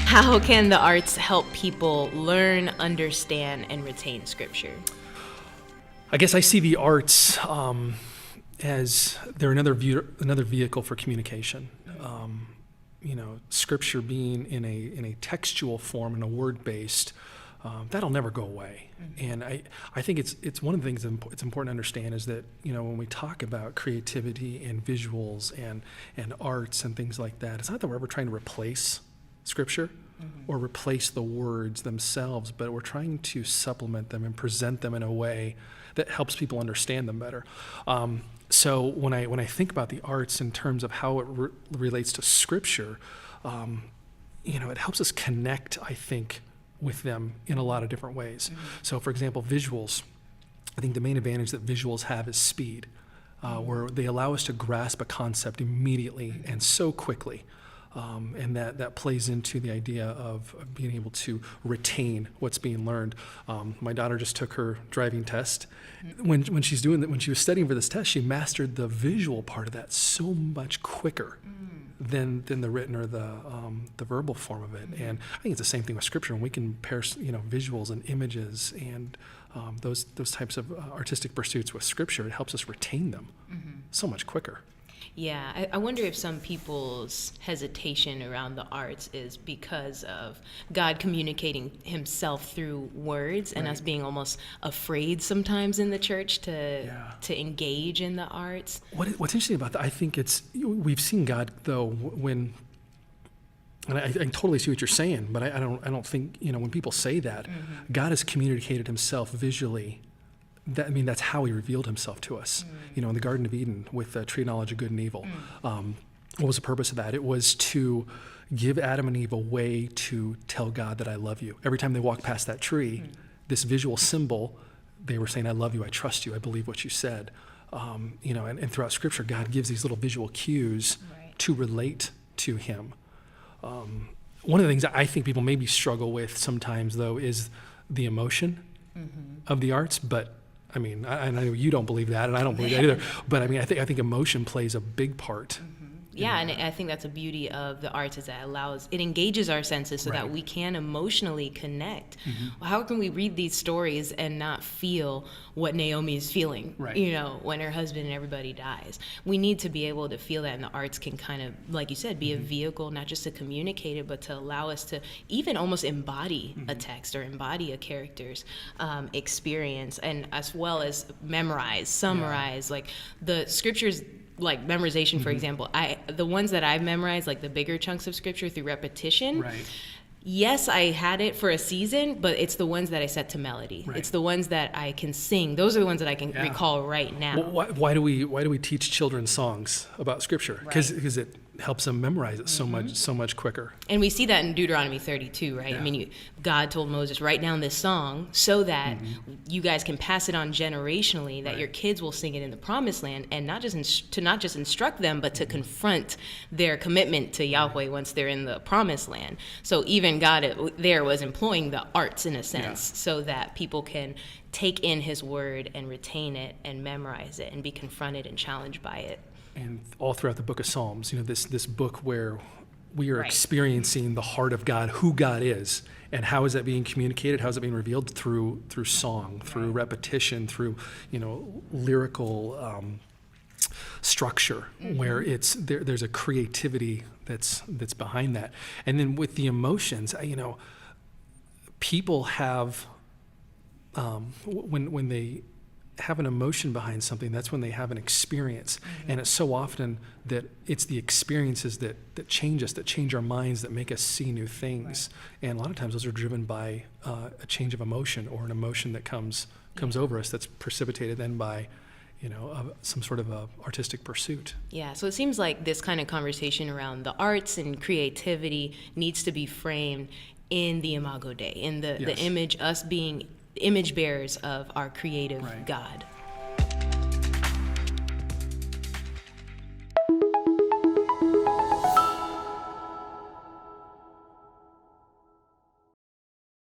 How can the arts help people learn, understand, and retain Scripture? I guess I see the arts as they're another vehicle for communication. Scripture being in a textual form, in a word-based, that'll never go away. And I think it's one of the things that it's important to understand is that, when we talk about creativity and visuals and arts and things like that, it's not that we're ever trying to replace Scripture or replace the words themselves, but we're trying to supplement them and present them in a way that helps people understand them better. So when I think about the arts in terms of how it relates to Scripture, it helps us connect, I think, with them in a lot of different ways. So, for example, visuals. I think the main advantage that visuals have is speed, where they allow us to grasp a concept immediately and so quickly. And that plays into the idea of being able to retain what's being learned. My daughter just took her driving test. When she was studying for this test, she mastered the visual part of that so much quicker than the written or the verbal form of it. And I think it's the same thing with Scripture. When we can pair visuals and images and those types of artistic pursuits with Scripture, it helps us retain them so much quicker. Yeah, I wonder if some people's hesitation around the arts is because of God communicating himself through words and us being almost afraid sometimes in the church to engage in the arts. What's interesting about that, I think we've seen God, though, and I totally see what you're saying, but I don't think, when people say that, God has communicated himself visually. That's how he revealed himself to us, in the Garden of Eden with the tree of knowledge of good and evil. What was the purpose of that? It was to give Adam and Eve a way to tell God that I love you. Every time they walked past that tree, this visual symbol, they were saying, I love you, I trust you, I believe what you said. And throughout Scripture, God gives these little visual cues to relate to him. One of the things that I think people maybe struggle with sometimes, though, is the emotion of the arts, but I know you don't believe that, and I don't believe that either. But I think emotion plays a big part. Yeah, and I think that's the beauty of the arts is that it engages our senses so that we can emotionally connect. Well, how can we read these stories and not feel what Naomi is feeling, when her husband and everybody dies? We need to be able to feel that, and the arts can kind of, like you said, be a vehicle, not just to communicate it, but to allow us to even almost embody a text or embody a character's experience, and as well as summarize, like the Scriptures. Like memorization, for example, the ones that I've memorized, like the bigger chunks of Scripture through repetition. Yes, I had it for a season, but it's the ones that I set to melody. It's the ones that I can sing. Those are the ones that I can recall right now. Well, why do we teach children songs about Scripture? Because it helps them memorize it so much quicker. And we see that in Deuteronomy 32, right? Yeah. God told Moses, write down this song so that you guys can pass it on generationally, that your kids will sing it in the promised land, and not just instruct them, but to confront their commitment to Yahweh once they're in the promised land. So even God there was employing the arts in a sense so that people can take in his word and retain it and memorize it and be confronted and challenged by it. And all throughout the book of Psalms, this book where we are experiencing the heart of God, who God is, and how is that being communicated? How is it being revealed? Through song, through repetition, through lyrical structure, where there's a creativity that's behind that. And then with the emotions, people have when they have an emotion behind something, that's when they have an experience. And it's so often that it's the experiences that change us, that change our minds, that make us see new things. And a lot of times those are driven by a change of emotion, or an emotion that comes over us that's precipitated then by some sort of a artistic pursuit. Yeah, so it seems like this kind of conversation around the arts and creativity needs to be framed in the Imago Dei, in the image, us being image bearers of our creative God.